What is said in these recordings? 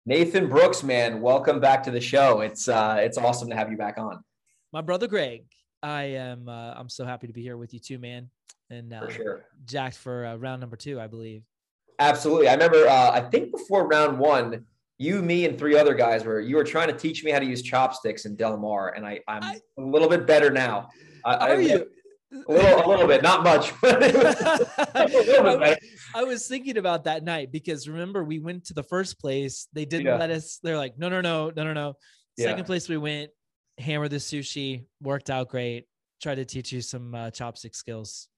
Nathan Brooks, man, welcome back to the show. It's awesome to have you back on. My brother Greg, I'm so happy to be here with you too, man. And For sure. jacked for round number 2, I believe. Absolutely. I remember, I think before round 1, you, me, and 3 other guys you were trying to teach me how to use chopsticks in Del Mar, and I'm a little bit better now. Are you? A little bit, not much, but it was a little bit better. I was thinking about that night because remember we went to the first place. They didn't let us. They're like, no. Second place we went, hammered the sushi, worked out great. Tried to teach you some chopstick skills.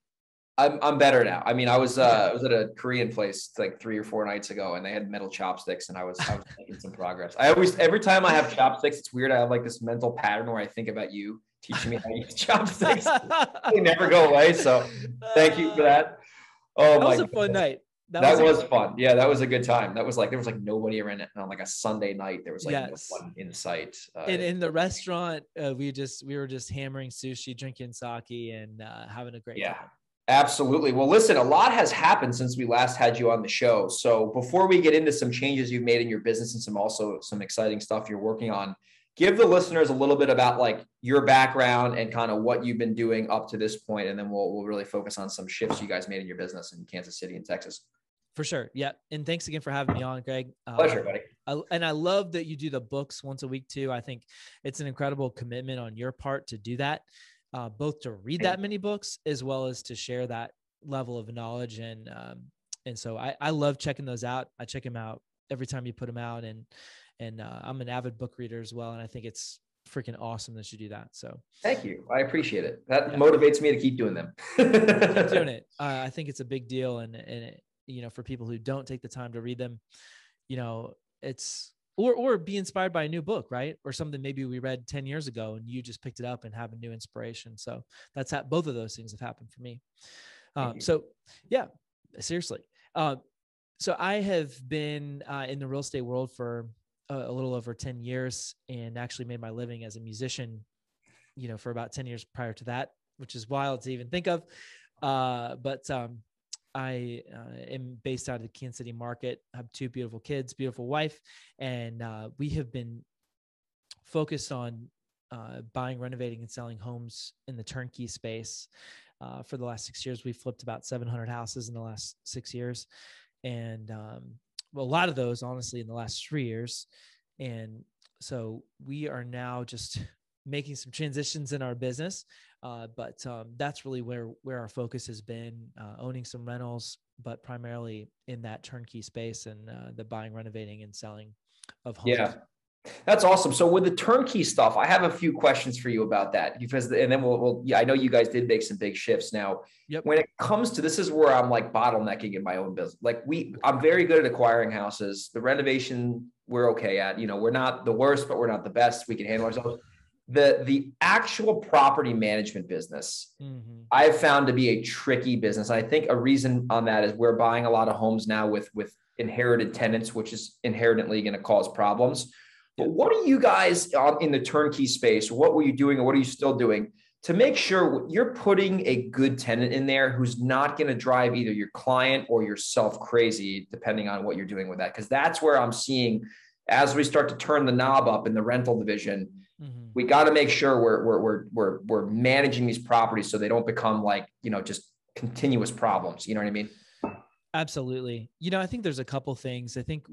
I'm better now. I mean, I was at a Korean place like 3 or 4 nights ago, and they had metal chopsticks, and I was making some progress. Every time I have chopsticks, it's weird. I have like this mental pattern where I think about you teaching me how to use chopsticks. They never go away. So thank you for that. Oh, that was a fun night. That was fun. Yeah, that was a good time. That was like, there was like nobody around it on like a Sunday night. There was like no one in sight. In the restaurant, we were just hammering sushi, drinking sake, and having a great time. Absolutely. Well, listen, a lot has happened since we last had you on the show. So before we get into some changes you've made in your business and some exciting stuff you're working on, give the listeners a little bit about like your background and kind of what you've been doing up to this point, and then we'll really focus on some shifts you guys made in your business in Kansas City and Texas. For sure. Yeah. And thanks again for having me on, Greg. Pleasure, buddy. I love that you do the books once a week too. I think it's an incredible commitment on your part to do that, both to read that many books as well as to share that level of knowledge. And so I love checking those out. I check them out every time you put them out, and I'm an avid book reader as well. And I think it's freaking awesome that you do that. So thank you. I appreciate it. That motivates me to keep doing them. Keep doing it. I think it's a big deal. And for people who don't take the time to read them, it's, or be inspired by a new book, right? Or something maybe we read 10 years ago and you just picked it up and have a new inspiration. So that's both of those things have happened for me. So yeah, seriously. So I have been in the real estate world for a little over 10 years and actually made my living as a musician, for about 10 years prior to that, which is wild to even think of. But I am based out of the Kansas City market. I have 2 beautiful kids, beautiful wife, and we have been focused on buying, renovating, and selling homes in the turnkey space. For the last 6 years, we've flipped about 700 houses in the last 6 years. And a lot of those, honestly, in the last 3 years. And so we are now just making some transitions in our business. But that's really where our focus has been, owning some rentals, but primarily in that turnkey space and the buying, renovating, and selling of homes. Yeah. That's awesome. So with the turnkey stuff, I have a few questions for you about that and then I know you guys did make some big shifts now. Yep. When it comes to, this is where I'm like bottlenecking in my own business. Like I'm very good at acquiring houses. The renovation, we're okay at, we're not the worst, but we're not the best. We can handle ourselves. The actual property management business, I've found to be a tricky business. I think a reason on that is we're buying a lot of homes now with inherited tenants, which is inherently going to cause problems. But what are you guys in the turnkey space? What were you doing, or what are you still doing to make sure you're putting a good tenant in there who's not going to drive either your client or yourself crazy, depending on what you're doing with that? Because that's where I'm seeing, as we start to turn the knob up in the rental division, we got to make sure we're managing these properties so they don't become like, just continuous problems. You know what I mean? Absolutely. I think there's a couple things. I think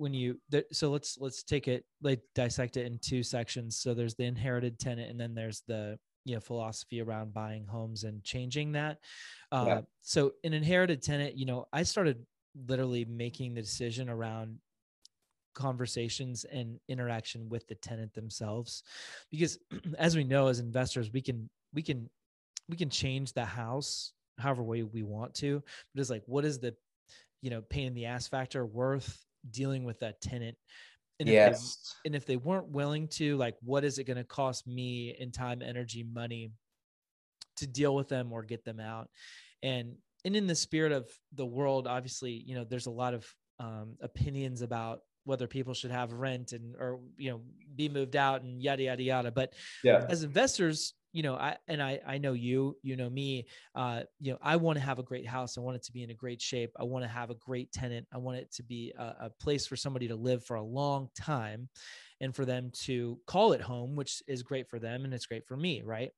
so let's take it, like dissect it in 2 sections. So there's the inherited tenant, and then there's the, philosophy around buying homes and changing that. So an inherited tenant, I started literally making the decision around conversations and interaction with the tenant themselves, because as we know, as investors, we can change the house however way we want to, but it's like, what is the pain in the ass factor worth dealing with that tenant? And if they weren't willing to, like, what is it going to cost me in time, energy, money to deal with them or get them out? And in the spirit of the world, obviously, there's a lot of opinions about whether people should have rent or be moved out and yada, yada, yada. But as investors, I know you know me, I want to have a great house. I want it to be in a great shape. I want to have a great tenant. I want it to be a place for somebody to live for a long time and for them to call it home, which is great for them and it's great for me. Right.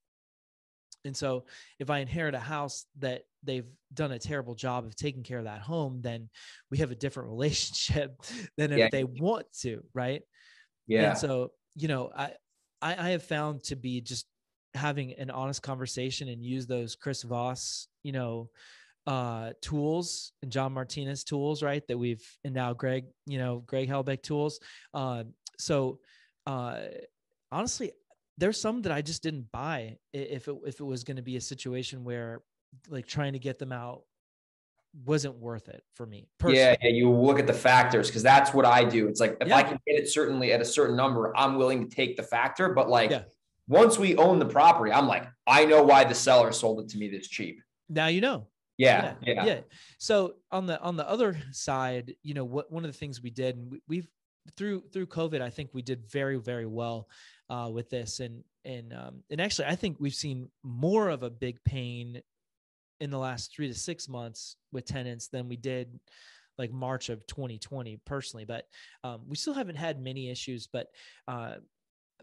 And so if I inherit a house that they've done a terrible job of taking care of that home, then we have a different relationship than if they want to. Right. Yeah. And so, I have found to be just having an honest conversation and use those Chris Voss, tools and John Martinez tools, right? That and now Greg Helbeck tools. So honestly, there's some that I just didn't buy if it was going to be a situation where like trying to get them out wasn't worth it for me personally. Yeah, you look at the factors because that's what I do. It's like if I can get it certainly at a certain number, I'm willing to take the factor. But once we own the property, I'm like, I know why the seller sold it to me this cheap. Now you know. Yeah. So on the other side, one of the things we did, and we've through COVID, I think we did very, very well with this, and actually, I think we've seen more of a big pain in the last 3 to 6 months with tenants than we did like March of 2020 personally, but we still haven't had many issues. But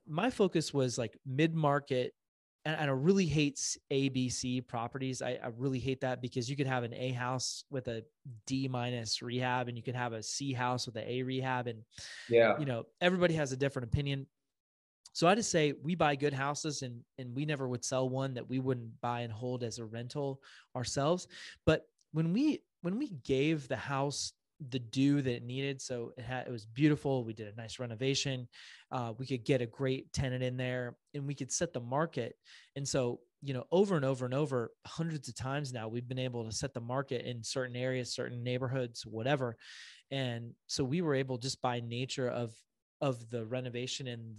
my focus was like mid-market, and I really hate ABC properties. I really hate that because you could have an A house with a D- rehab, and you could have a C house with an A rehab, and everybody has a different opinion. So I just say we buy good houses, and we never would sell one that we wouldn't buy and hold as a rental ourselves. But when we gave the house the due that it needed, so it was beautiful. We did a nice renovation. We could get a great tenant in there, and we could set the market. And so, over and over and over, hundreds of times now, we've been able to set the market in certain areas, certain neighborhoods, whatever. And so we were able, just by nature of the renovation and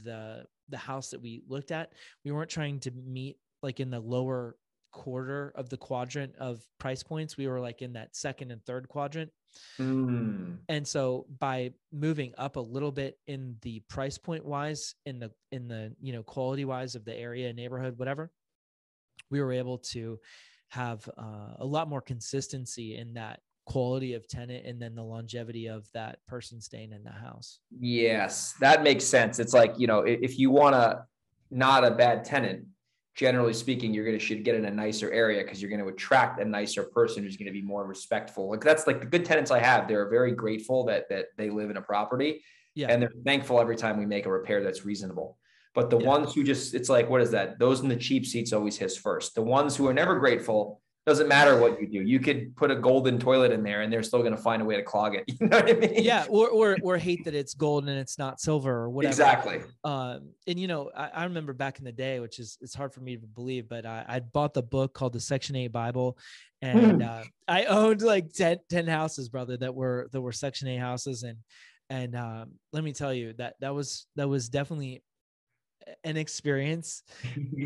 the house that we looked at, we weren't trying to meet like in the lower quarter of the quadrant of price points. We were like in that second and third quadrant. And so by moving up a little bit in the price point wise, in the quality wise of the area, neighborhood, whatever, we were able to have a lot more consistency in that quality of tenant, and then the longevity of that person staying in the house. Yes, that makes sense. It's like, if you want not a bad tenant, generally speaking, should get in a nicer area because you're going to attract a nicer person who's going to be more respectful. Like that's like the good tenants I have. They're very grateful that they live in a property, and they're thankful every time we make a repair that's reasonable. But the ones who it's like, what is that? Those in the cheap seats always hiss first. The ones who are never grateful, doesn't matter what you do. You could put a golden toilet in there and they're still going to find a way to clog it. You know what I mean? Yeah. Or hate that it's gold and it's not silver or whatever. Exactly. And I remember back in the day, which it's hard for me to believe, but I bought the book called the Section 8 Bible, and I owned like 10 houses, brother, that were Section 8 houses. And let me tell you that was definitely an experience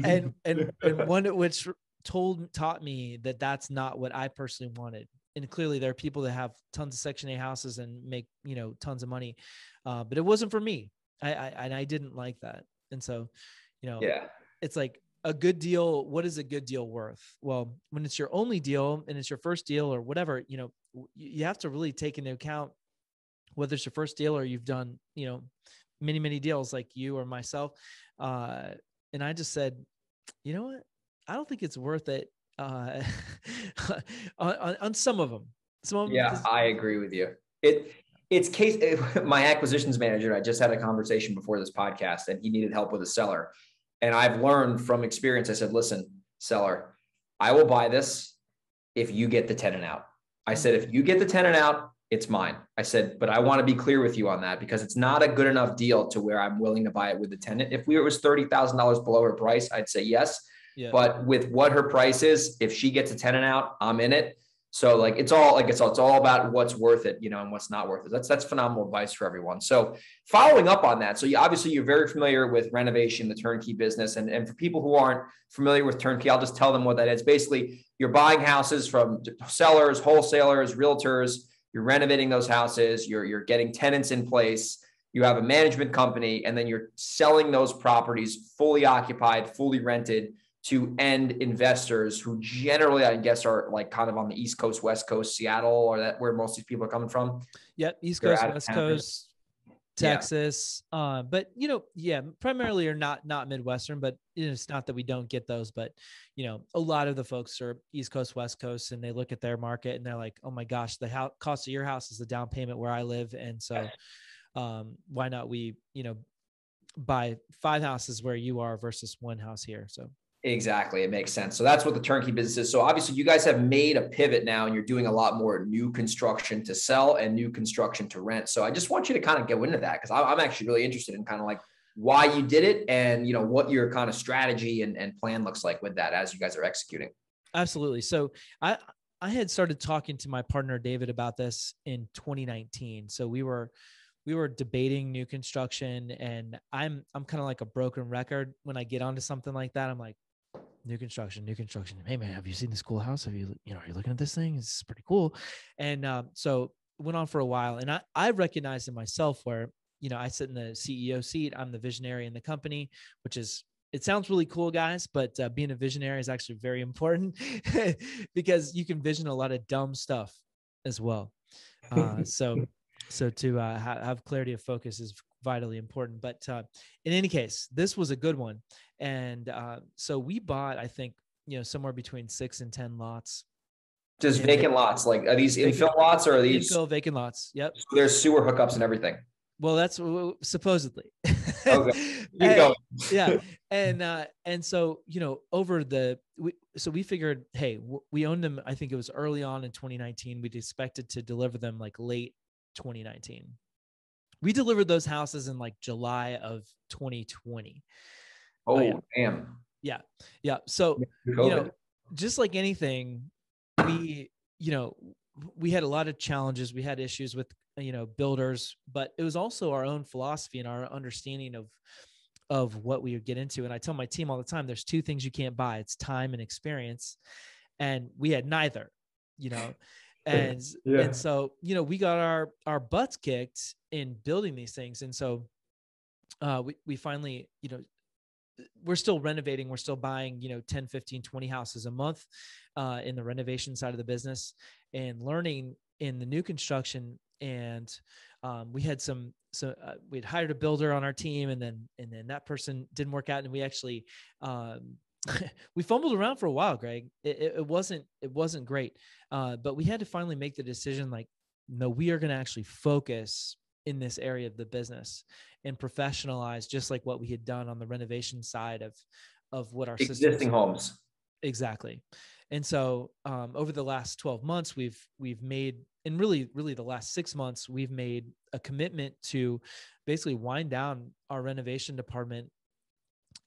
and one which taught me that that's not what I personally wanted. And clearly there are people that have tons of Section 8 houses and make, tons of money. But it wasn't for me. I didn't like that. And so, it's like a good deal. What is a good deal worth? Well, when it's your only deal and it's your first deal or whatever, you have to really take into account whether it's your first deal or you've done, many, many deals like you or myself. And I just said, you know what? I don't think it's worth it on some of them. I agree with you. My acquisitions manager, I just had a conversation before this podcast, and he needed help with a seller. And I've learned from experience, I said, listen, seller, I will buy this if you get the tenant out. I said, if you get the tenant out, it's mine. I said, but I want to be clear with you on that because it's not a good enough deal to where I'm willing to buy it with the tenant. If it was $30,000 below her price, I'd say yes. Yeah. But with what her price is, if she gets a tenant out, I'm in it. So like, it's all about what's worth it, and what's not worth it. That's phenomenal advice for everyone. So following up on that. So obviously you're very familiar with renovation, the turnkey business. And for people who aren't familiar with turnkey, I'll just tell them what that is. Basically, you're buying houses from sellers, wholesalers, realtors. You're renovating those houses. You're getting tenants in place. You have a management company, and then you're selling those properties fully occupied, fully rented to end investors who generally, I guess, are like kind of on the East Coast, West Coast, Seattle, or that where most of these people are coming from? Yep. East They're Coast, out of West town. Coast, Texas. But primarily are not Midwestern, but it's not that we don't get those, but a lot of the folks are East Coast, West Coast, and they look at their market and they're like, oh my gosh, the cost of your house is the down payment where I live. And so, why not we, buy 5 houses where you are versus 1 house here. So exactly. It makes sense. So that's what the turnkey business is. So obviously you guys have made a pivot now and you're doing a lot more new construction to sell and new construction to rent. So I just want you to kind of go into that because I'm actually really interested in kind of like why you did it and, what your kind of strategy and plan looks like with that as you guys are executing. Absolutely. So I had started talking to my partner, David, about this in 2019. So we were debating new construction, and I'm kind of like a broken record when I get onto something like that. I'm like, new construction. Hey man, have you seen this cool house? Are you looking at this thing? It's pretty cool. And so it went on for a while, and I recognized in myself where, I sit in the CEO seat. I'm the visionary in the company, which is, it sounds really cool, guys, but being a visionary is actually very important because you can vision a lot of dumb stuff as well. So to have clarity of focus is vitally important. But in any case, this was a good one. And so we bought, I think, somewhere between 6 and 10 lots. Just vacant lots. Like, are these infill lots or are these infill vacant lots? Yep. So there's sewer hookups and everything. Well, that's supposedly. Okay. Keep going. Yeah. And so, we figured, hey, we owned them. I think it was early on in 2019. We'd expected to deliver them like late 2019. We delivered those houses in like July of 2020. Oh, damn. Yeah. Yeah. So, just like anything, we had a lot of challenges. We had issues with, builders, but it was also our own philosophy and our understanding of what we would get into. And I tell my team all the time, there's 2 things you can't buy. It's time and experience. And we had neither, And so, we got our butts kicked in building these things. And so we finally, we're still renovating. We're still buying, 10, 15, 20 houses a month in the renovation side of the business and learning in the new construction. And we had we'd hired a builder on our team, and then that person didn't work out. And we actually, we fumbled around for a while, Greg. It wasn't great. But we had to finally make the decision, like, no, we are going to actually focus in this area of the business and professionalize, just like what we had done on the renovation side of what our existing homes. Exactly. And so, over the last 12 months, we've made, and really the last 6 months, we've made a commitment to basically wind down our renovation department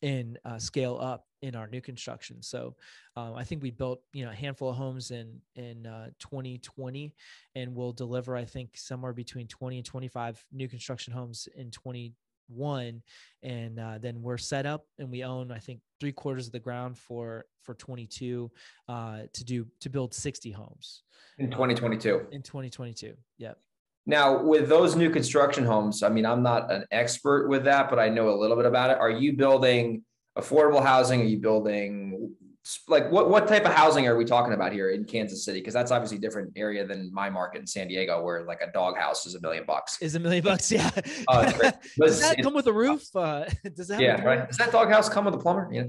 and scale up in our new construction. So I think we built, a handful of homes in 2020, and we'll deliver, I think, somewhere between 20 and 25 new construction homes in 21. And then we're set up and we own, I think, 3/4 of the ground for 22 to build 60 homes in 2022. In 2022. Yep. Now, with those new construction homes, I mean, I'm not an expert with that, but I know a little bit about it. Are you building affordable housing? Are you building, like, what type of housing are we talking about here in Kansas City? Because that's obviously a different area than my market in San Diego, where like a dog house is $1 million. Is $1 million? Yeah. Oh, it's great. Does that come with a roof? Does that? Yeah, right. Does that dog house come with a plumber? Yeah.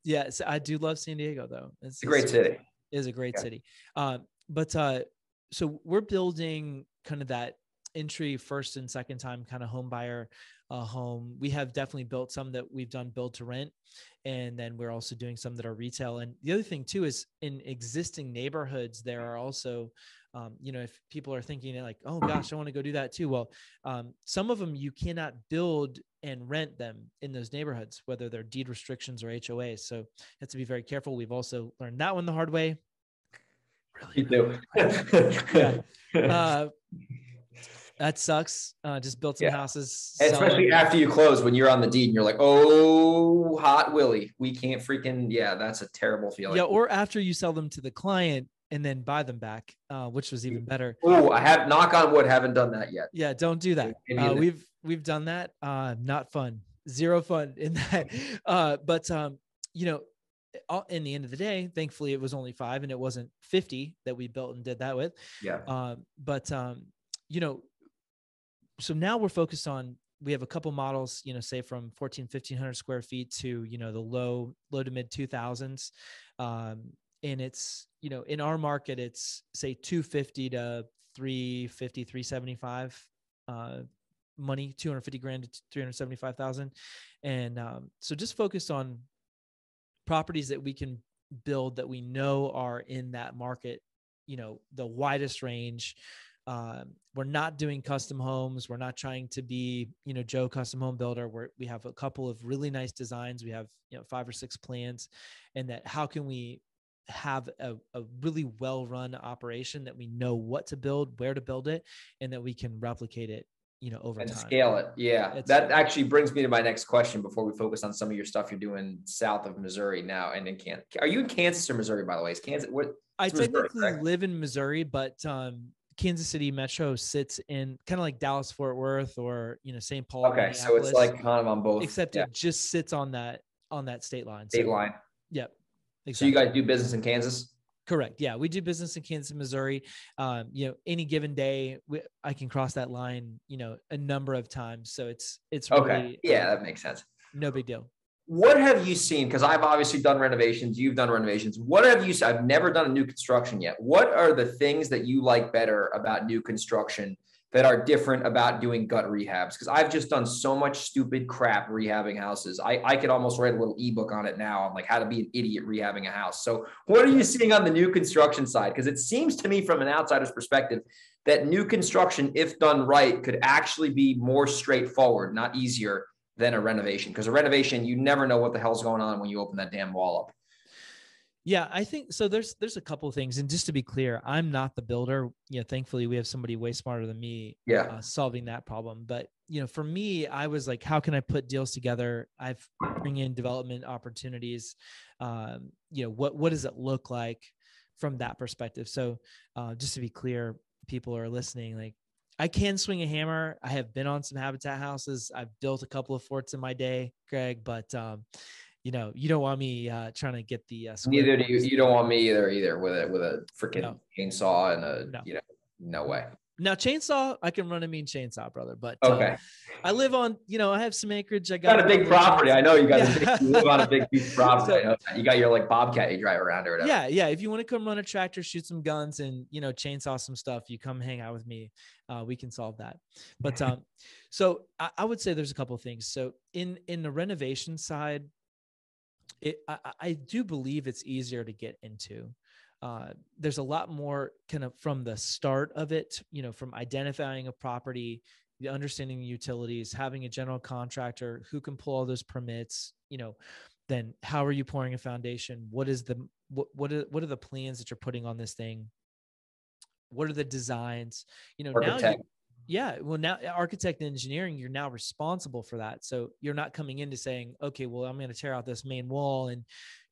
Yeah. So I do love San Diego, though. It's a great city. It is a great city. So we're building kind of that entry first and second time kind of home buyer home. We have definitely built some that we've done build to rent. And then we're also doing some that are retail. And the other thing too, is in existing neighborhoods, there are also, if people are thinking like, oh gosh, I want to go do that too. Well, some of them you cannot build and rent them in those neighborhoods, whether they're deed restrictions or HOAs. So you have to be very careful. We've also learned that one the hard way. Really? Yeah. That sucks. Just built some houses. Especially after you close, when you're on the deed and you're like, oh, hot Willie, we can't freaking, that's a terrible feeling. Yeah. Or after you sell them to the client and then buy them back, which was even better. Oh, I have, knock on wood, haven't done that yet. Yeah. Don't do that. We've done that. Not fun. zero fun in that. But you know, in the end of the day, thankfully it was only 5 and it wasn't 50 that we built and did that with. Yeah. But you know, so now we're focused on, we have a couple models, you know, say from 1,500 square feet to, you know, the low to mid 2000s. And it's, you know, in our market, it's say 250 to 350, 375, money, 250 grand to 375,000. And, so just focus on properties that we can build that we know are in that market, you know, the widest range. We're not doing custom homes. We're not trying to be, you know, Joe custom home builder. We have a couple of really nice designs. We have, you know, 5 or 6 plans, and that how can we have a really well-run operation that we know what to build, where to build it, and that we can replicate it, you know, over And time. scale it. Yeah. That actually brings me to my next question before we focus on some of your stuff you're doing south of Missouri now and in Kansas. Are you in Kansas or Missouri, by the way? Is Kansas what? I technically Missouri, live in Missouri, but Kansas City Metro sits in kind of like Dallas, Fort Worth, or, you know, St. Paul. Okay. So it's like kind of on both. Except it just sits on that state line. State line. Yep. Exactly. So you guys do business in Kansas? Correct. Yeah. We do business in Kansas, Missouri. You know, any given day, I can cross that line, you know, a number of times. So it's really, okay. Yeah, that makes sense. No big deal. What have you seen? Because I've obviously done renovations. You've done renovations. What have you seen? I've never done a new construction yet. What are the things that you like better about new construction that are different about doing gut rehabs? Because I've just done so much stupid crap rehabbing houses. I could almost write a little ebook on it now on like how to be an idiot rehabbing a house. So what are you seeing on the new construction side? Because it seems to me from an outsider's perspective that new construction, if done right, could actually be more straightforward, not easier than a renovation. Because a renovation, you never know what the hell's going on when you open that damn wall up. Yeah, I think so. There's a couple of things, and just to be clear, I'm not the builder. You know, thankfully we have somebody way smarter than me, solving that problem. But you know, for me, I was like, how can I put deals together? I've bring in development opportunities. You know, what does it look like from that perspective? So, just to be clear, people are listening, like, I can swing a hammer. I have been on some habitat houses. I've built a couple of forts in my day, Greg, but you know, you don't want me trying to get the neither do you. You don't want me either with a freaking chainsaw and you know, no way. Now chainsaw, I can run a mean chainsaw, brother. But okay, I live on, you know, I have some acreage. I got a big property. I know you got you live on a big piece of property. I know that. You got your like Bobcat you drive around or whatever. Yeah. If you want to come run a tractor, shoot some guns, and, you know, chainsaw some stuff, you come hang out with me. We can solve that. But so I would say there's a couple of things. So in the renovation side, I do believe it's easier to get into. There's a lot more kind of from the start of it, you know, from identifying a property, the understanding the utilities, having a general contractor who can pull all those permits, you know, then how are you pouring a foundation? What are the plans that you're putting on this thing? What are the designs? You know, architect. Now architect and engineering, you're now responsible for that. So you're not coming into saying, okay, well, I'm going to tear out this main wall and,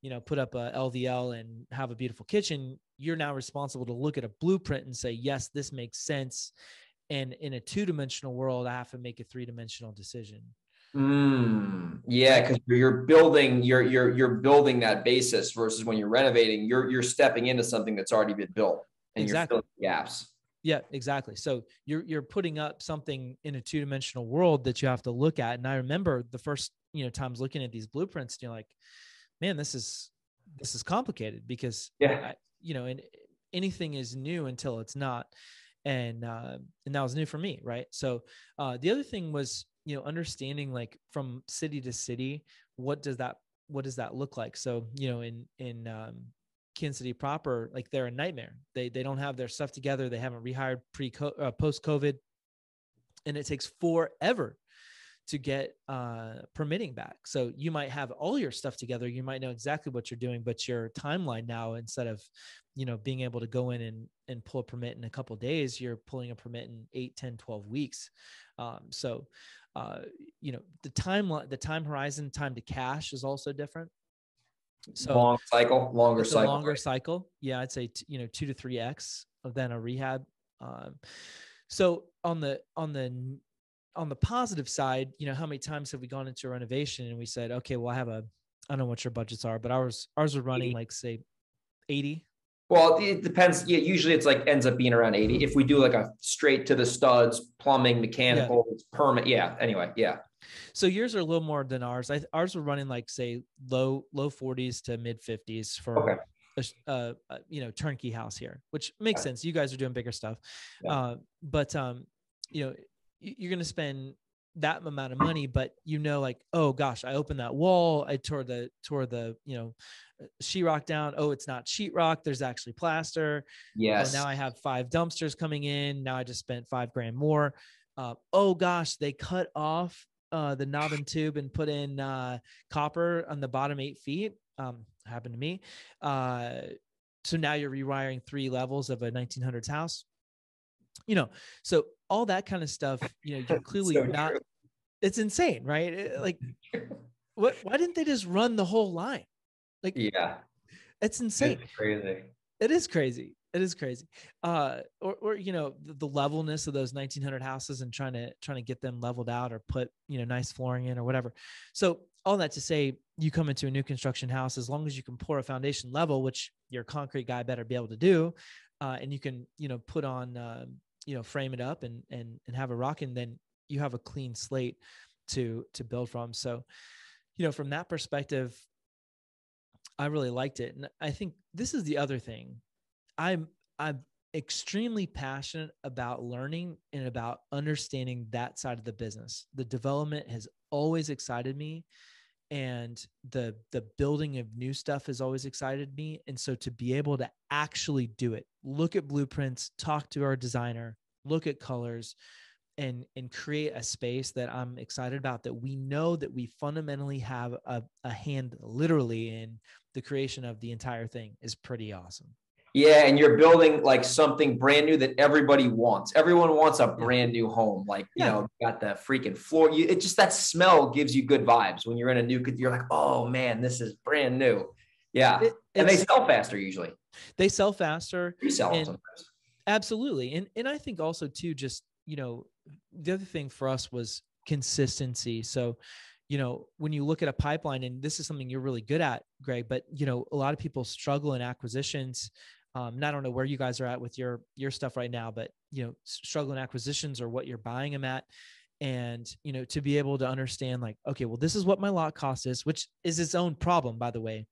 you know, put up a LVL and have a beautiful kitchen. You're now responsible to look at a blueprint and say, yes, this makes sense. And in a 2-dimensional world, I have to make a 3-dimensional decision. Yeah, because you're building that basis versus when you're renovating, you're stepping into something that's already been built and you're filling gaps. Yeah, exactly. So you're putting up something in a 2-dimensional world that you have to look at. And I remember the first, you know, times looking at these blueprints, and you're like, man, this is complicated because you know, and anything is new until it's not. And that was new for me. Right. So the other thing was, you know, understanding like from city to city, what does that look like? So, you know, in Kansas City proper, like they're a nightmare. They don't have their stuff together. They haven't rehired post COVID, and it takes forever to get permitting back. So you might have all your stuff together. You might know exactly what you're doing, but your timeline now, instead of, you know, being able to go in and pull a permit in a couple of days, you're pulling a permit in 8, 10, 12 weeks. So, you know, the time horizon, time to cash is also different. So longer cycle. Yeah. I'd say, you know, 2 to 3x than a rehab. So on the on the positive side, you know, how many times have we gone into a renovation and we said, okay, well, I don't know what your budgets are, but ours are running like say 80. Well, it depends. Yeah, usually it's like ends up being around 80. If we do like a straight to the studs, plumbing, mechanical, it's permit. Yeah. Anyway. Yeah. So yours are a little more than ours. Ours were running like say low 40s to mid 50s for you know, turnkey house here, which makes sense. You guys are doing bigger stuff. Yeah. But you know, you're going to spend that amount of money, but you know, like, oh gosh, I opened that wall. I tore the, you know, sheetrock down. Oh, it's not sheetrock. There's actually plaster. Yes. Oh, now I have 5 dumpsters coming in. Now I just spent $5,000 more. Oh gosh, they cut off the knob and tube and put in copper on the bottom 8 feet. Happened to me. So now you're rewiring 3 levels of a 1900s house. You know, so all that kind of stuff, you know, you're clearly so not, true. It's insane, right? Like, why didn't they just run the whole line? Like, yeah, it's insane. It's crazy. It is crazy. It is crazy. Or you know, the levelness of those 1900 houses and trying to get them leveled out or put, you know, nice flooring in or whatever. So all that to say, you come into a new construction house, as long as you can pour a foundation level, which your concrete guy better be able to do, and you can, you know, put on, you know, frame it up and have a rock, and then you have a clean slate to build from. So, you know, from that perspective, I really liked it. And I think this is the other thing. I'm extremely passionate about learning and about understanding that side of the business. The development has always excited me, and the building of new stuff has always excited me. And so to be able to actually do it, look at blueprints, talk to our designer, look at colors, and create a space that I'm excited about, that we know that we fundamentally have a hand literally in the creation of the entire thing, is pretty awesome. Yeah. And you're building like something brand new that everybody wants. Everyone wants a brand new home. Like, you know, got the freaking floor. It just, that smell gives you good vibes when you're in a new, you're like, oh man, this is brand new. Yeah. And they sell faster usually. They sell faster. Resell them sometimes. Absolutely. And I think also too, just, you know, the other thing for us was consistency. So, you know, when you look at a pipeline, and this is something you're really good at, Greg, but, you know, a lot of people struggle in acquisitions. And I don't know where you guys are at with your stuff right now, but, you know, struggle in acquisitions or what you're buying them at. And, you know, to be able to understand like, okay, well, this is what my lot cost is, which is its own problem, by the way.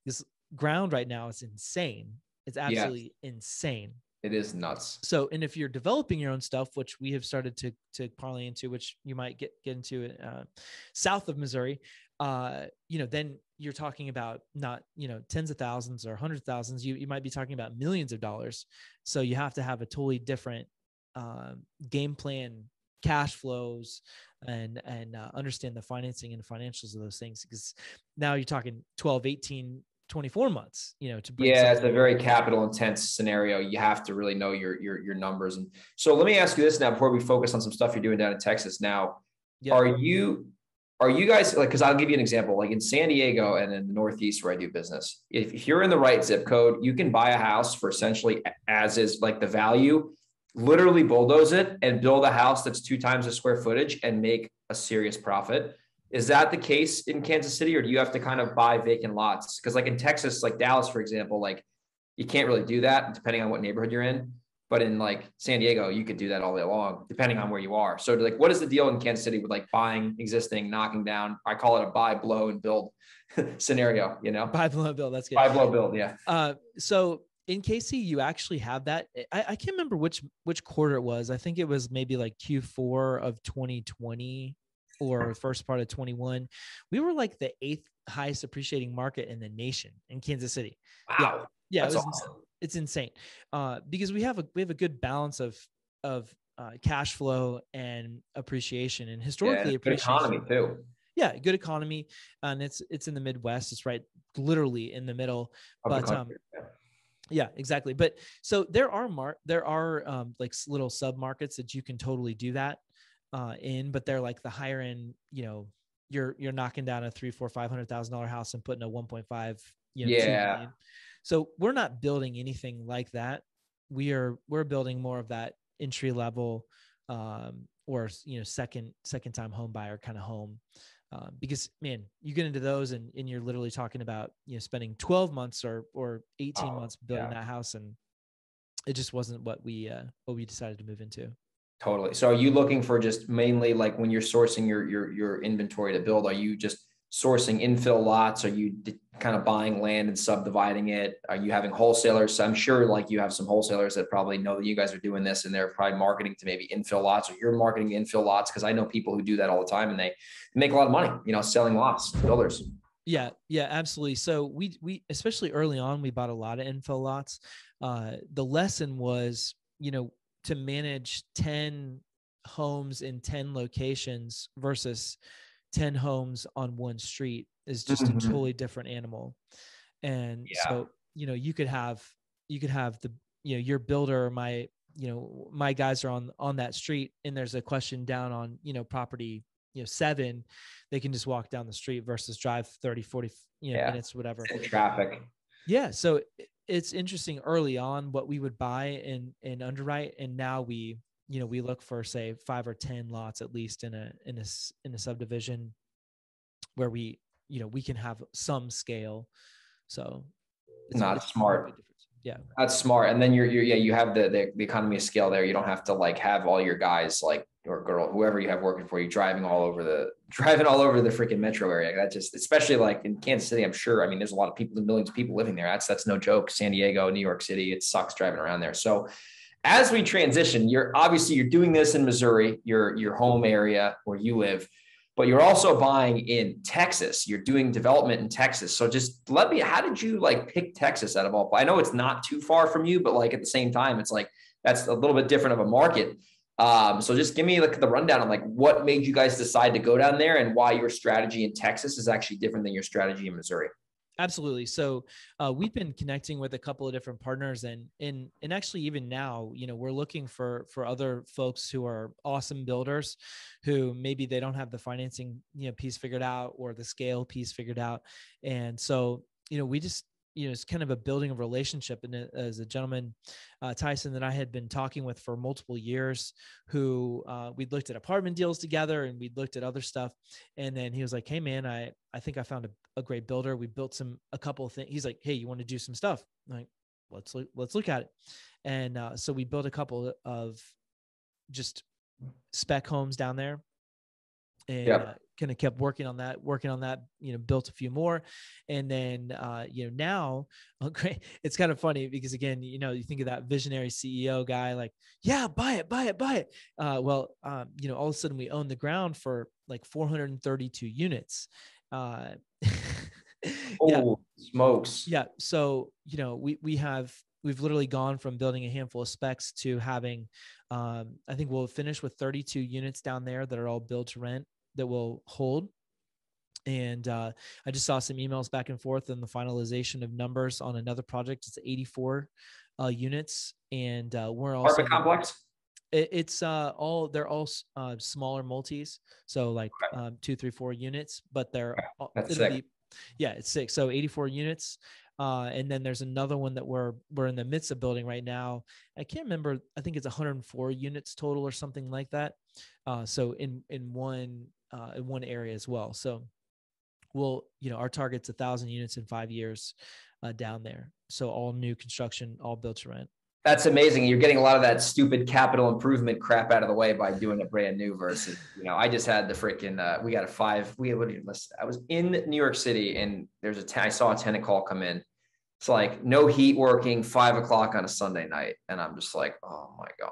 This ground right now is insane. It's absolutely insane. It is nuts. So, and if you're developing your own stuff, which we have started to parlay into, which you might get into south of Missouri, you know, then you're talking about not, you know, tens of thousands or hundreds of thousands. You might be talking about millions of dollars. So you have to have a totally different game plan, cash flows, and understand the financing and financials of those things, because now you're talking 12, 18, 24 months, you know, to bring. Yeah, it's a very capital intense scenario. You have to really know your numbers. And so let me ask you this now, before we focus on some stuff you're doing down in Texas now. Are you guys, like, because I'll give you an example, like in San Diego and in the Northeast where I do business, if you're in the right zip code, you can buy a house for essentially as is, like the value, literally bulldoze it and build a house that's 2 times the square footage and make a serious profit. Is that the case in Kansas City, or do you have to kind of buy vacant lots? Because like in Texas, like Dallas, for example, like you can't really do that depending on what neighborhood you're in. But in like San Diego, you could do that all day long, depending on where you are. So like, what is the deal in Kansas City with like buying existing, knocking down? I call it a buy, blow, and build scenario, you know? Buy, blow, build. That's good. Buy, blow, build. Yeah. So in KC, you actually have that. I can't remember which quarter it was. I think it was maybe like Q4 of 2020 or first part of 21. We were like the 8th highest appreciating market in the nation in Kansas City. Wow. Yeah. It was awesome. It's insane. Because we have a good balance of cash flow and appreciation, and historically appreciation. Good economy too. Yeah. Good economy. And it's in the Midwest. It's right literally in the middle, but yeah, exactly. But so there are like little sub markets that you can totally do that in, but they're like the higher end, you know, you're knocking down a $300,000-$500,000 house and putting a 1.5, you know, 2 million. So we're not building anything like that. We're building more of that entry level, or, second time home buyer kind of home. Because man, you get into those and you're literally talking about, spending 12 months or 18 months building that house. And it just wasn't what we decided to move into. Totally. So are you looking for just mainly like when you're sourcing your inventory to build, are you just sourcing infill lots? Are you kind of buying land and subdividing it? Are you having wholesalers? So I'm sure like you have some wholesalers that probably know that you guys are doing this and they're probably marketing to maybe infill lots, or you're marketing to infill lots. Cause I know people who do that all the time and they make a lot of money, selling lots to builders. Yeah, absolutely. So we especially early on, we bought a lot of infill lots. The lesson was, to manage 10 homes in 10 locations versus 10 homes on one street is just a totally different animal. And so, you could have the, your builder, my guys are on that street and there's a question down on, property, 7, they can just walk down the street versus drive 30, 40, minutes, whatever. Traffic. Yeah. So it's interesting early on what we would buy and underwrite. And now we look for say 5 or 10 lots, at least in a subdivision where we can have some scale. So it's smart. Yeah. That's smart. And then you have the economy of scale there. You don't have to like have all your guys like, or girl, whoever you have working for you, driving all over the freaking metro area. That just, especially like in Kansas City, I'm sure. I mean, there's a lot of people, millions of people living there. That's no joke. San Diego, New York City, it sucks driving around there. So as we transition, you're doing this in Missouri, your home area where you live, but you're also buying in Texas. You're doing development in Texas. So just how did you like pick Texas out of all? I know it's not too far from you, but like at the same time, it's like, that's a little bit different of a market. So just give me like the rundown on like what made you guys decide to go down there and why your strategy in Texas is actually different than your strategy in Missouri. Absolutely. So we've been connecting with a couple of different partners and actually even now, we're looking for other folks who are awesome builders who maybe they don't have the financing, piece figured out or the scale piece figured out. And so, we just, it's kind of a building of relationship. And as a gentleman, Tyson, that I had been talking with for multiple years, who we'd looked at apartment deals together and we'd looked at other stuff. And then he was like, hey man, I think I found a great builder. We built a couple of things. He's like, hey, you want to do some stuff? I'm like, let's look at it. And so we built a couple of just spec homes down there. And kind of kept working on that, built a few more. And then, now, great. It's kind of funny because again, you think of that visionary CEO guy, like, yeah, buy it. Well, all of a sudden we own the ground for like 432 units. Smokes. Yeah. So, we've literally gone from building a handful of specs to having, I think we'll finish with 32 units down there that are all build to rent that will hold. And I just saw some emails back and forth on the finalization of numbers on another project. It's 84 units. And we're also apartment complex. They're all smaller multis. So like 2, 3, 4 units, but That's sick. It's 6. So 84 units. And then there's another one that we're in the midst of building right now. I can't remember. I think it's 104 units total or something like that. So in one area as well. So our target's 1,000 units in 5 years down there. So all new construction, all built to rent. That's amazing. You're getting a lot of that stupid capital improvement crap out of the way by doing it brand new versus, I just had the freaking, I was in New York City and I saw a tenant call come in. It's like no heat working, 5 o'clock on a Sunday night. And I'm just like, oh my God.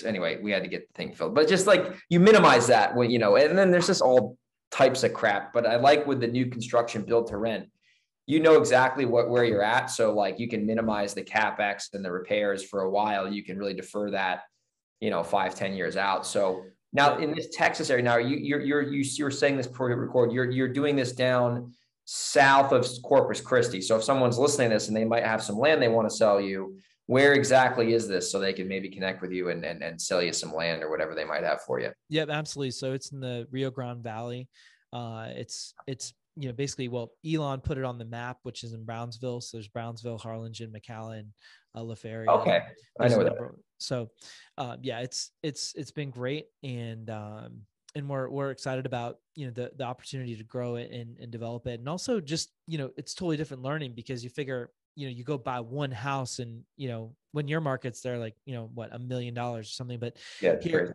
Anyway, we had to get the thing filled, but just like you minimize that when, and then there's just all types of crap. But I like with the new construction built to rent, exactly where you're at. So like you can minimize the CapEx and the repairs for a while. You can really defer that, 5-10 years out. So now in this Texas area, now you're saying this before you record, you're doing this down south of Corpus Christi. So if someone's listening to this and they might have some land they want to sell you, where exactly is this so they can maybe connect with you and sell you some land or whatever they might have for you? Yep, absolutely. So it's in the Rio Grande Valley. It's basically, Elon put it on the map, which is in Brownsville. So there's Brownsville, Harlingen, McAllen, LaFerrier. Okay. I know that. So, yeah, it's been great. And we're excited about, the opportunity to grow it and develop it. And also just, it's totally different learning, because you figure, you go buy one house and, when your markets, they're like, what, $1 million or something, but Yeah, here,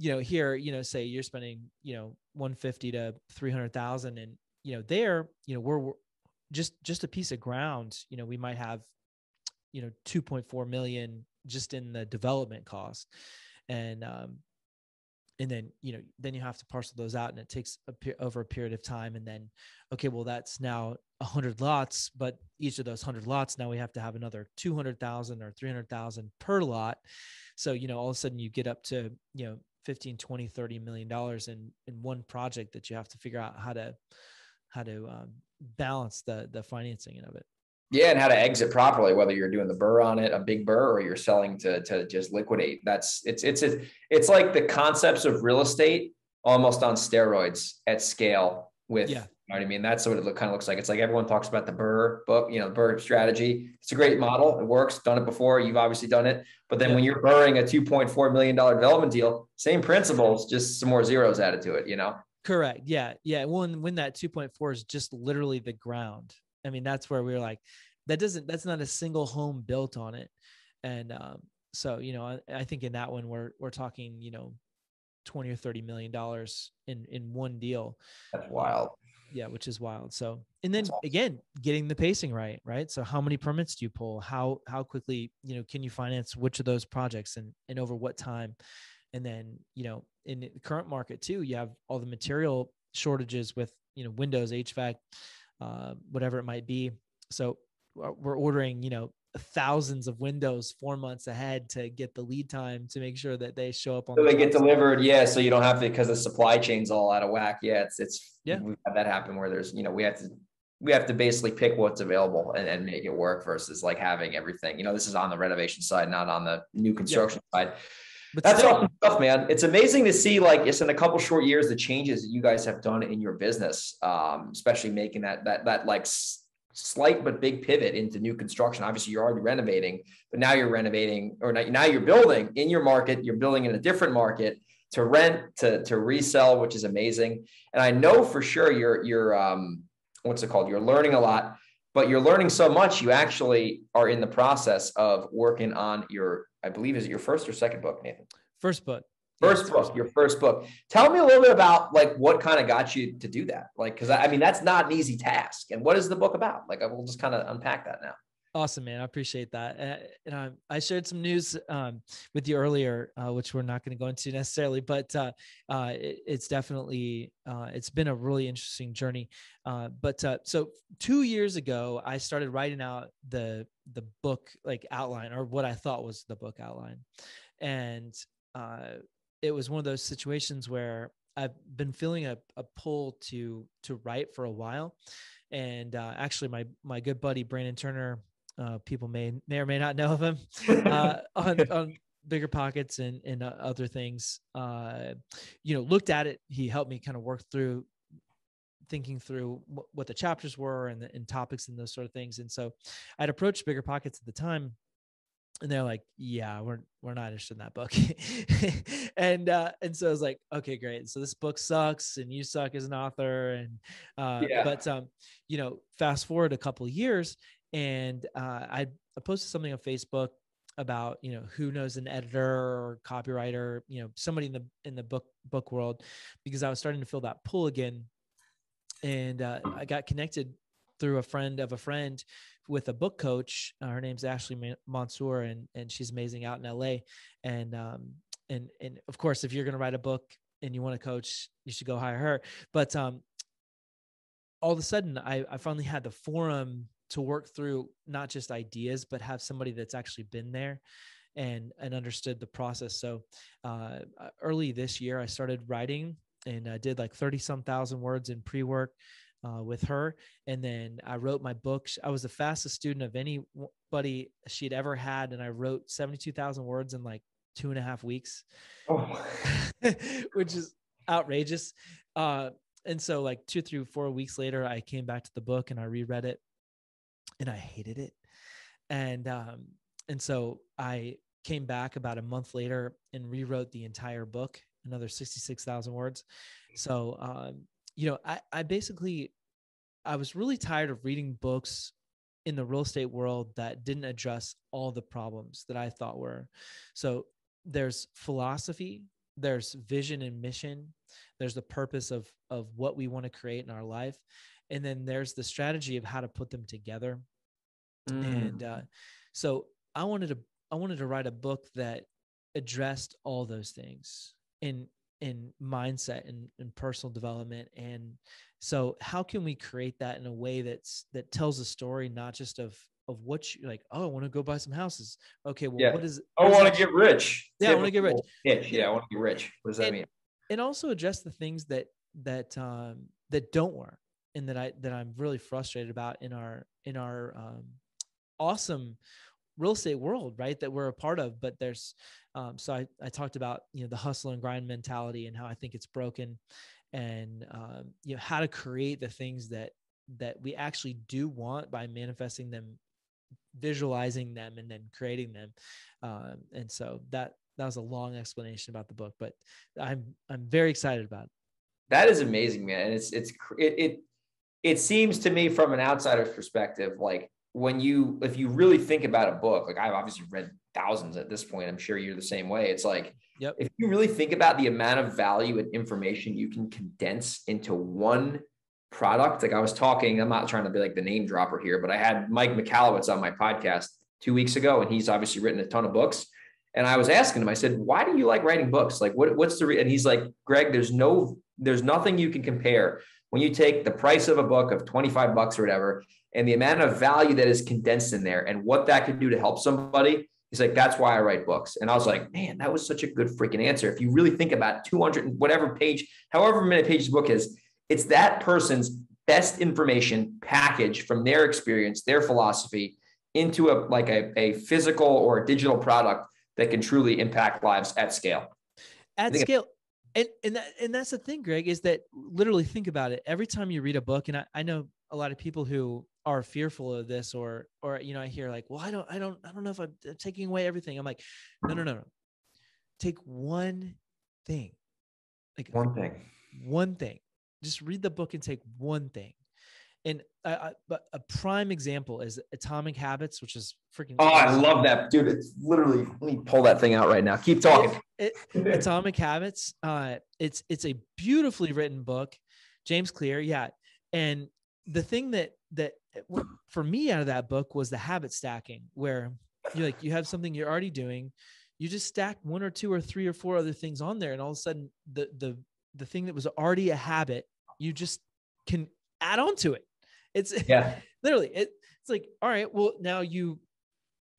here, say you're spending, 150 to 300,000, and, there, we're just a piece of ground, we might have, 2.4 million just in the development cost. And then, then you have to parcel those out, and it takes over a period of time. And then, okay, well, that's now 100 lots, but each of those 100 lots, now we have to have another 200,000 or 300,000 per lot. So, all of a sudden you get up to, 15, 20, $30 million in one project that you have to figure out how to balance the financing of it. Yeah, and how to exit properly, whether you're doing the burr on it, a big burr, or you're selling to just liquidate. It's like the concepts of real estate almost on steroids at scale with, Yeah. you know what I mean? That's what it kind of looks like. It's like everyone talks about the burr book, burr strategy. It's a great model. It works. Done it before. You've obviously done it. But then when you're burring a $2.4 million development deal, same principles, just some more zeros added to it, Correct. Yeah. Yeah. When that 2.4 is just literally the ground. I mean, that's where we were like, that's not a single home built on it. And so, I think in that one, we're talking, 20 or $30 million in one deal. That's wild. Yeah, which is wild. So, and then again, getting the pacing right. So how many permits do you pull? How quickly, can you finance which of those projects and over what time? And then, in the current market too, you have all the material shortages with, windows, HVAC, whatever it might be. So we're ordering, thousands of windows 4 months ahead to get the lead time to make sure that they show up on. So they get delivered. Yeah. So you don't have to, because the supply chain's all out of whack. Yeah. We've had that happen where there's, we have to basically pick what's available and make it work versus like having everything, this is on the renovation side, not on the new construction side. But that's awesome stuff, man. It's amazing to see, like, it's in a couple short years, the changes that you guys have done in your business, especially making that like slight but big pivot into new construction. Obviously, you're already renovating, but now you're renovating, or now you're building in your market. You're building in a different market to rent, to resell, which is amazing. And I know for sure you're what's it called? You're learning a lot, but you're learning so much. You actually are in the process of working on your, I believe, is it your first or second book, Nathan? First book. Your first book. Tell me a little bit about like what kind of got you to do that. Like, cause I mean, that's not an easy task. And what is the book about? Like, we'll just kind of unpack that now. Awesome, man. I appreciate that. And I shared some news with you earlier, which we're not going to go into necessarily, but it's definitely, it's been a really interesting journey. So 2 years ago, I started writing out the book, like outline, or what I thought was the book outline. And it was one of those situations where I've been feeling a pull to write for a while. And actually my good buddy, Brandon Turner, people may or may not know of him on Bigger Pockets and other things, looked at it. He helped me kind of work through thinking through what the chapters were and topics and those sort of things. And so I'd approached Bigger Pockets at the time, and they're like, yeah, we're not interested in that book. and so I was like, okay, great. So this book sucks and you suck as an author. But fast forward a couple of years, and I posted something on Facebook about, who knows an editor or copywriter, somebody in the book world, because I was starting to feel that pull again. And I got connected through a friend of a friend with a book coach. Her name's Ashley Mansour, and she's amazing out in LA. And of course, if you're going to write a book and you want a coach, you should go hire her. But all of a sudden, I finally had the forum to work through not just ideas, but have somebody that's actually been there and understood the process. So early this year, I started writing, and I did like 30-some thousand words in pre-work with her. And then I wrote my book. I was the fastest student of anybody she'd ever had. And I wrote 72,000 words in like 2.5 weeks, which is outrageous. And so like 2, 3, 4 weeks later, I came back to the book and I reread it, and I hated it. And so I came back about a month later and rewrote the entire book, another 66,000 words. So, I was really tired of reading books in the real estate world that didn't address all the problems that I thought were. So there's philosophy, there's vision and mission, there's the purpose of what we want to create in our life. And then there's the strategy of how to put them together. And so I wanted to write a book that addressed all those things in mindset and personal development. And so how can we create that in a way that tells a story, not just of what you like, oh, I want to go buy some houses. Okay, well, what is I want to get rich. Yeah, I want to get rich. Yeah, I want to get rich. What does that mean? And also address the things that don't work and that I'm really frustrated about in our awesome real estate world, right, that we're a part of. But there's so I talked about the hustle and grind mentality and how I think it's broken, and how to create the things that we actually do want by manifesting them, visualizing them, and then creating them. And so that was a long explanation about the book, but I'm very excited about it. That is amazing, man. And it seems to me from an outsider's perspective, like if you really think about a book, like I've obviously read thousands at this point, I'm sure you're the same way. It's like, if you really think about the amount of value and information you can condense into one product, like I was talking, I'm not trying to be like the name dropper here, but I had Mike Michalowicz on my podcast 2 weeks ago, and he's obviously written a ton of books. And I was asking him, I said, why do you like writing books? Like what's the and he's like, Greg, there's nothing you can compare when you take the price of a book of $25 or whatever, and the amount of value that is condensed in there and what that can do to help somebody. He's like, that's why I write books. And I was like, man, that was such a good freaking answer. If you really think about 200 and whatever page, however many pages the book is, it's that person's best information packaged from their experience, their philosophy into a physical or a digital product that can truly impact lives at scale. At scale. And that's the thing, Greg, is that literally think about it. Every time you read a book, and I know a lot of people who are fearful of this, or I hear like, well, I don't know if I'm taking away everything. I'm like, no. Take one thing. Like one thing. Just read the book and take one thing. And but a prime example is Atomic Habits, which is freaking. Oh, awesome. I love that, dude. It's literally, let me pull that thing out right now. Keep talking. Atomic Habits. It's a beautifully written book, James Clear. Yeah. And the thing that for me out of that book was the habit stacking, where you have something you're already doing, you just stack 1 or 2 or 3 or 4 other things on there, and all of a sudden the thing that was already a habit, you just can add on to it. It's literally, it's like, all right, well, now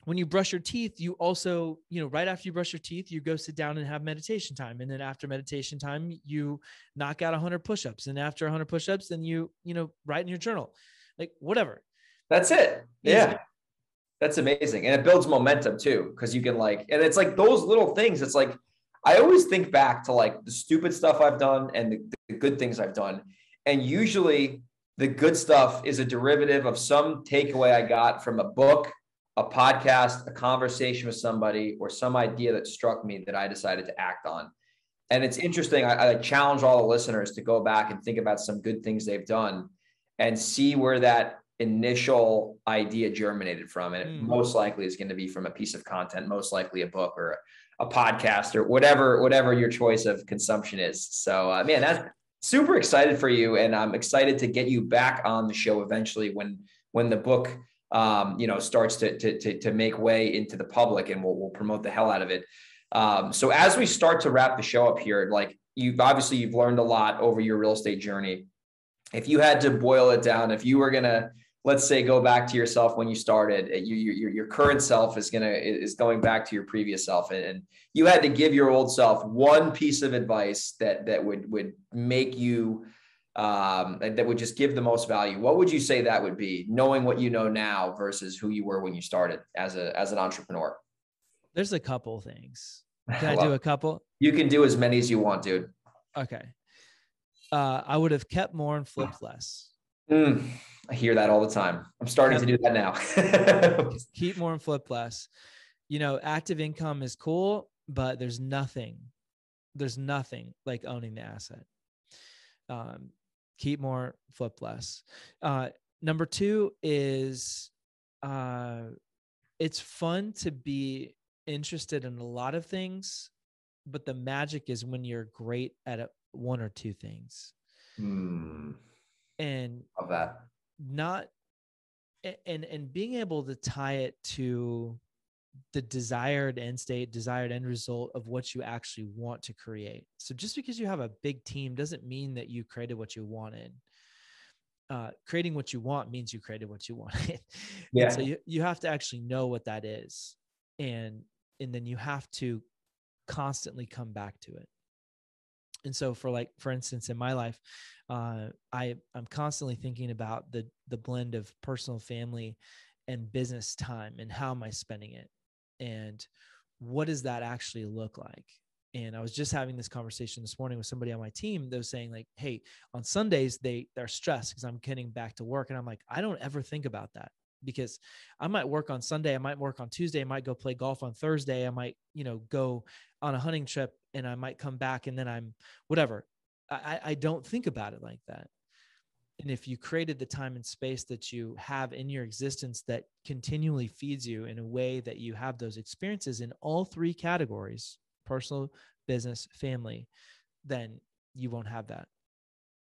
when you brush your teeth, you also, right after you brush your teeth, you go sit down and have meditation time. And then after meditation time, you knock out 100 push-ups. And after 100 push-ups, then you write in your journal, like whatever. That's it. Yeah. That's amazing. And it builds momentum too. Cause you can and it's like those little things. It's like, I always think back to like the stupid stuff I've done and the good things I've done. And usually the good stuff is a derivative of some takeaway I got from a book, a podcast, a conversation with somebody, or some idea that struck me that I decided to act on. And it's interesting. I challenge all the listeners to go back and think about some good things they've done and see where that initial idea germinated from. And it most likely is going to be from a piece of content, most likely a book or a podcast or whatever your choice of consumption is. So, man, that's super excited for you. And I'm excited to get you back on the show eventually when the book, starts to make way into the public, and we'll promote the hell out of it. So as we start to wrap the show up here, like you've learned a lot over your real estate journey. If you had to boil it down, if you were going to, let's say, go back to yourself when you started, your current self is going back to your previous self, and you had to give your old self one piece of advice that would make you, that would just give the most value. What would you say that would be, knowing what you know now versus who you were when you started as an entrepreneur? There's a couple things. Can I do a couple? You can do as many as you want, dude. Okay. I would have kept more and flipped less. I hear that all the time. I'm starting to do that now. Keep more and flip less. Active income is cool, but there's nothing like owning the asset. Keep more, flip less. Number 2 is it's fun to be interested in a lot of things, but the magic is when you're great at one or two things. And love that. And being able to tie it to the desired end state, desired end result of what you actually want to create. So just because you have a big team doesn't mean that you created what you wanted. Creating what you want means you created what you wanted. Yeah. And so you have to actually know what that is. And then you have to constantly come back to it. And so for instance, in my life, I'm constantly thinking about the blend of personal, family, and business time, and how am I spending it, and what does that actually look like? And I was just having this conversation this morning with somebody on my team that was saying like, hey, on Sundays, they're stressed because I'm getting back to work. And I'm like, I don't ever think about that, because I might work on Sunday. I might work on Tuesday. I might go play golf on Thursday. I might, go on a hunting trip, and I might come back and then I'm whatever. I don't think about it like that. And if you created the time and space that you have in your existence that continually feeds you in a way that you have those experiences in all 3 categories, personal, business, family, then you won't have that.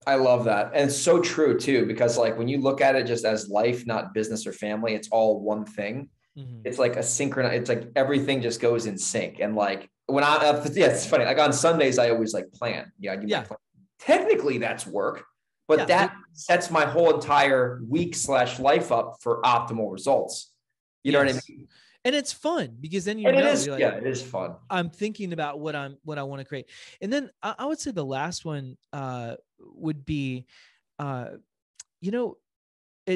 I love that. And it's so true too, because like when you look at it just as life, not business or family, it's all one thing. Mm-hmm. It's like it's like everything just goes in sync. And like when it's funny. Like on Sundays, I always like plan. Plan. Technically that's work, but that sets my whole entire week / life up for optimal results. You know what I mean? And it's fun because then it is fun. I'm thinking about what I want to create. And then I would say the last one would be, it's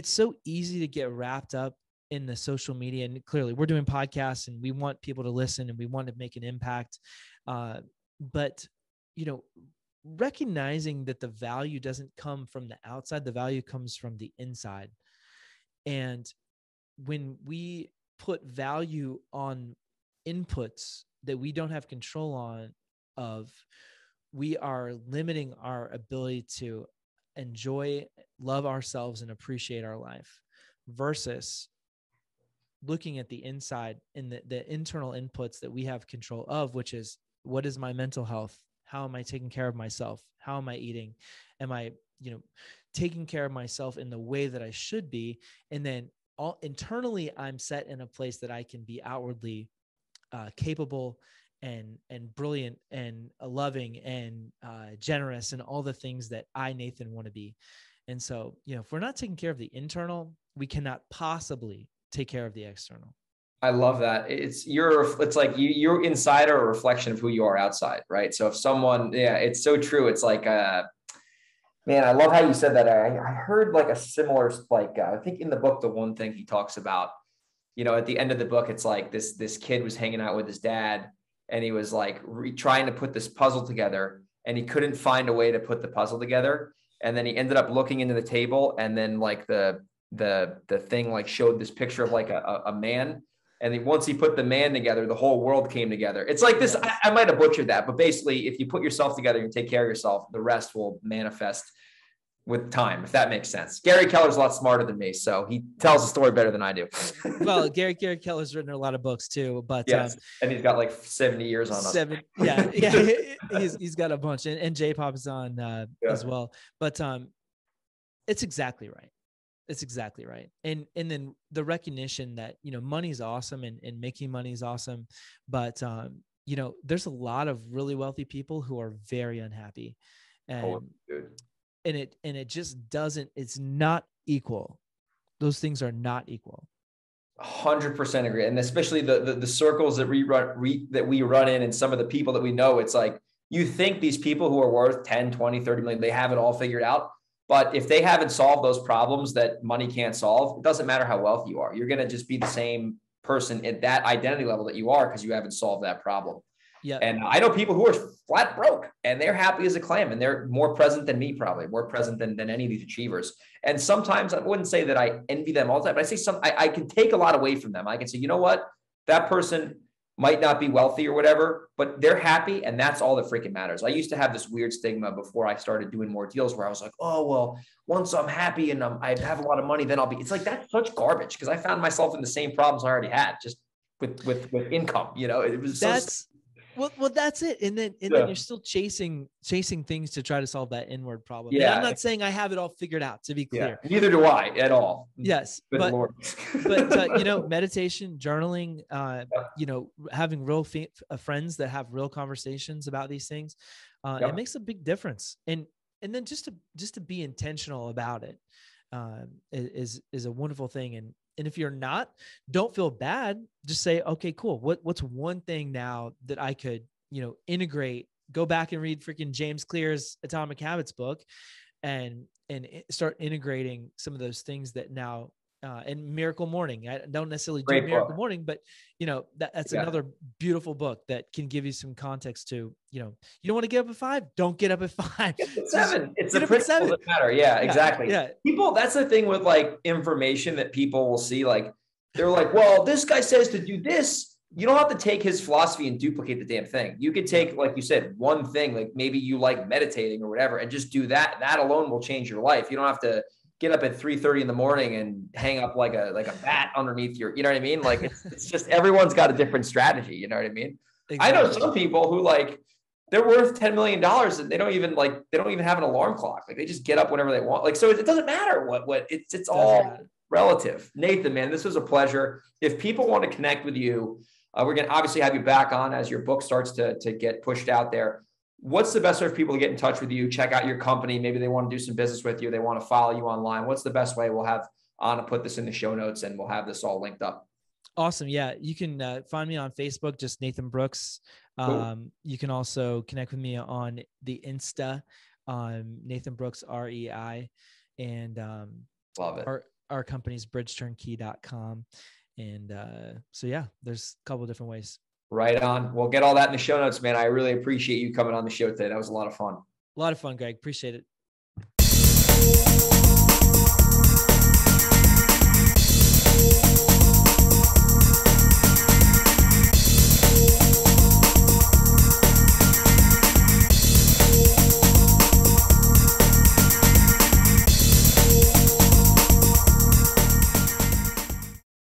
so easy to get wrapped up in the social media, and clearly we're doing podcasts and we want people to listen and we want to make an impact. But, recognizing that the value doesn't come from the outside, the value comes from the inside. And when we put value on inputs that we don't have control of, we are limiting our ability to enjoy, love ourselves, and appreciate our life, versus looking at the inside and the internal inputs that we have control of, which is, what is my mental health? How am I taking care of myself? How am I eating? Am I, taking care of myself in the way that I should be? And then internally, I'm set in a place that I can be outwardly capable and brilliant and loving and generous and all the things that I, Nathan, want to be. And so, if we're not taking care of the internal, we cannot possibly take care of the external. I love that. It's like you're inside are a reflection of who you are outside, right? So if someone, it's so true. It's like, man, I love how you said that. I heard like a similar, like, I think in the book, the one thing he talks about, at the end of the book, it's like this kid was hanging out with his dad, and he was like trying to put this puzzle together, and he couldn't find a way to put the puzzle together. And then he ended up looking into the table, and then like the thing like showed this picture of like a man. And then once he put the man together, the whole world came together. It's like this, I might have butchered that, but basically if you put yourself together and take care of yourself, the rest will manifest with time, if that makes sense. Gary Keller's a lot smarter than me, so he tells the story better than I do. Well, Gary Keller's written a lot of books too, but yes, and he's got like 70 years on us. He's got a bunch, and J-Pop is on as well. But it's exactly right. It's exactly right. And then the recognition that, money's awesome and making money is awesome. But, there's a lot of really wealthy people who are very unhappy, and it just doesn't, it's not equal. Those things are not equal. 100% agree. And especially the circles that we run in, and some of the people that we know, it's like, you think these people who are worth 10, 20, 30 million, they have it all figured out. But if they haven't solved those problems that money can't solve, it doesn't matter how wealthy you are. You're going to just be the same person at that identity level that you are, because you haven't solved that problem. Yeah. And I know people who are flat broke and they're happy as a clam, and they're more present than me, probably more present than any of these achievers. And sometimes I wouldn't say that I envy them all the time, but I say I can take a lot away from them. I can say, you know what, that person might not be wealthy or whatever, but they're happy. And that's all that freaking matters. I used to have this weird stigma before I started doing more deals where I was like, oh, well, once I'm happy and I have a lot of money, then I'll be, it's like, that's such garbage. Cause I found myself in the same problems I already had just with income, you know, it was well, that's it. And then you're still chasing things to try to solve that inward problem. Yeah. And I'm not saying I have it all figured out, to be clear. Yeah, neither do I at all. Yes. But you know, meditation, journaling, you know, having real friends that have real conversations about these things, it makes a big difference. And then just to be intentional about it, is a wonderful thing. And if you're not, don't feel bad. Just say, okay, cool. What's one thing now that I could, you know, integrate, go back and read freaking James Clear's Atomic Habits book and start integrating some of those things that now, and Miracle Morning. I don't necessarily do Miracle Morning, but you know, that's another beautiful book that can give you some context to, you know, you don't want to get up at 5, don't get up at 5. Get at 7. It's the principles that matter. Yeah, exactly. Yeah. People, that's the thing with like information that people will see. Like, they're like, well, this guy says to do this. You don't have to take his philosophy and duplicate the damn thing. You could take, like you said, one thing, like maybe you like meditating or whatever, and just do that. That alone will change your life. You don't have to get up at 3:30 in the morning and hang up like a bat underneath your, you know what I mean? Like it's just, everyone's got a different strategy. You know what I mean? Exactly. I know some people who like, they're worth $10 million and they don't even have an alarm clock. Like they just get up whenever they want. Like, so it doesn't matter what it's all relative. Nathan, man, this was a pleasure. If people want to connect with you, we're going to obviously have you back on as your book starts to get pushed out there. What's the best way for people to get in touch with you, check out your company? Maybe they want to do some business with you. They want to follow you online. What's the best way? We'll have Anna put this in the show notes and we'll have this all linked up. Awesome. Yeah. You can find me on Facebook, just Nathan Brooks. Cool. You can also connect with me on the Insta, Nathan Brooks, REI. And love it. Our company's bridgeturnkey.com. And so, yeah, there's a couple of different ways. Right on. We'll get all that in the show notes, man. I really appreciate you coming on the show today. That was a lot of fun. A lot of fun, Greg. Appreciate it.